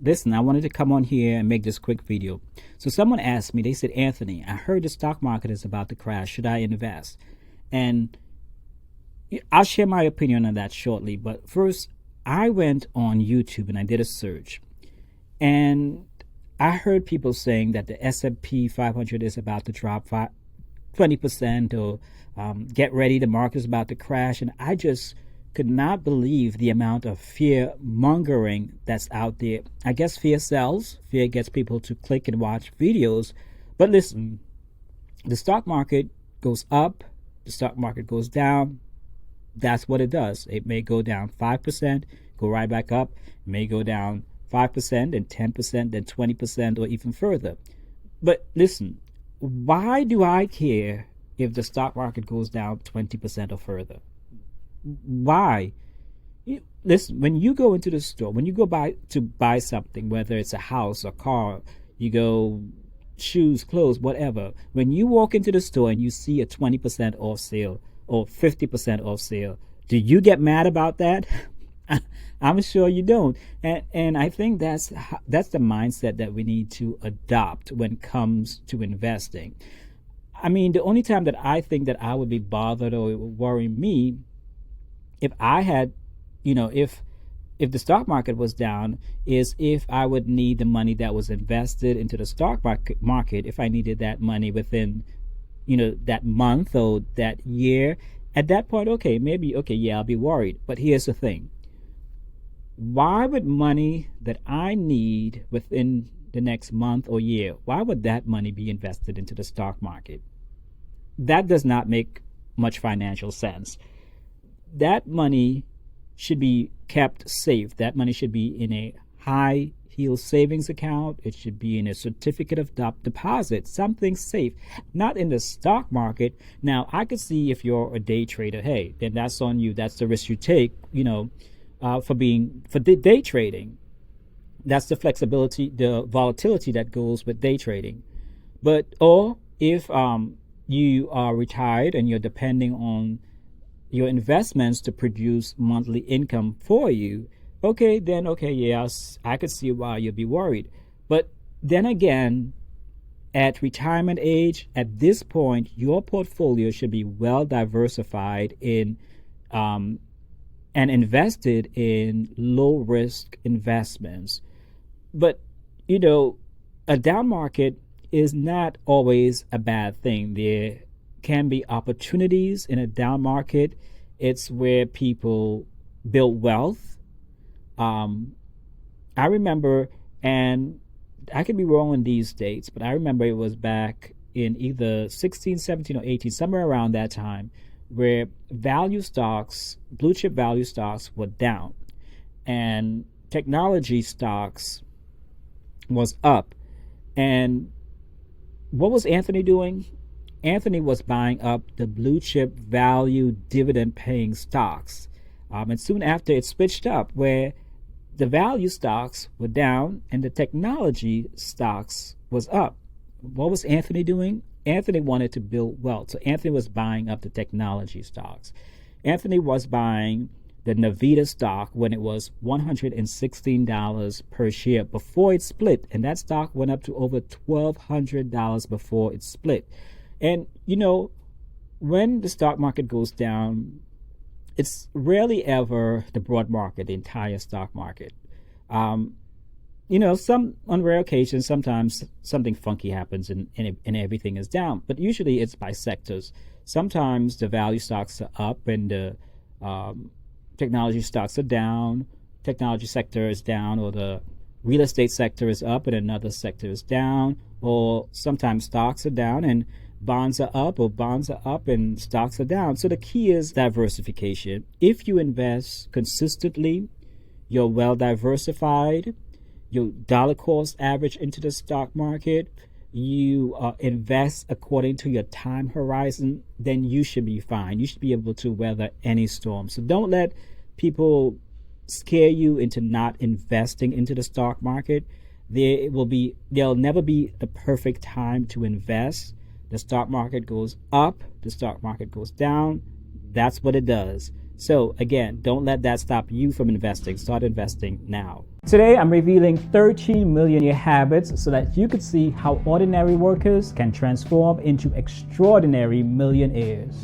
listen, I wanted to come on here and make this quick video. So someone asked me, they said, Anthony, I heard the stock market is about to crash. Should I invest? And I'll share my opinion on that shortly. But first, I went on YouTube and I did a search. And I heard people saying that the S&P 500 is about to drop 20%, or get ready, the market is about to crash. And I just could not believe the amount of fear mongering that's out there. I guess fear sells. Fear gets people to click and watch videos. But listen, the stock market goes up, the stock market goes down. That's what it does. It may go down 5%, go right back up. It may go down 5%, then 10%, then 20%, or even further. But listen, why do I care if the stock market goes down 20% or further? Why? Listen, when you go into the store, when you go to buy something, whether it's a house, a car, you go shoes, clothes, whatever, when you walk into the store and you see a 20% off sale or 50% off sale, do you get mad about that? I'm sure you don't. And I think that's the mindset that we need to adopt when it comes to investing. I mean, the only time that I think that I would be bothered or it would worry me if I had, if the stock market was down, is if I would need the money that was invested into the stock market, if I needed that money within, that month or that year. At that point, I'll be worried. But here's the thing. Why would money that I need within the next month or year, why would that money be invested into the stock market? That does not make much financial sense. That money should be kept safe. That money should be in a high yield savings account. It should be in a certificate of deposit, something safe, not in the stock market. Now, I could see if you're a day trader, hey, then that's on you. That's the risk you take, for day trading. That's the flexibility, the volatility that goes with day trading. Or if you are retired and you're depending on your investments to produce monthly income for you, yes, I could see why you'd be worried. But then again, at retirement age, at this point, your portfolio should be well diversified in and invested in low risk investments. But a down market is not always a bad thing. There can be opportunities in a down market. It's where people build wealth. I remember, and I could be wrong on these dates, but I remember it was back in either 16, 17, or 18, somewhere around that time, where value stocks, blue chip value stocks, were down, and technology stocks was up. And what was Anthony doing? Anthony was buying up the blue chip value dividend paying stocks. And soon after, it switched up where the value stocks were down and the technology stocks was up. What was Anthony doing? Anthony wanted to build wealth. So Anthony was buying up the technology stocks. Anthony was buying the Nvidia stock when it was $116 per share before it split. And that stock went up to over $1,200 before it split. And, when the stock market goes down, it's rarely ever the broad market, the entire stock market. On rare occasions, sometimes something funky happens and everything is down. But usually it's by sectors. Sometimes the value stocks are up and the technology stocks are down. Technology sector is down, or the real estate sector is up and another sector is down. Or sometimes stocks are down and bonds are up, or bonds are up and stocks are down. So the key is diversification. If you invest consistently, you're well diversified, you dollar cost average into the stock market, you invest according to your time horizon, then you should be fine. You should be able to weather any storm. So don't let people scare you into not investing into the stock market. There'll never be the perfect time to invest. The stock market goes up, the stock market goes down. That's what it does. So again, don't let that stop you from investing. Start investing now. Today, I'm revealing 13 millionaire habits so that you could see how ordinary workers can transform into extraordinary millionaires.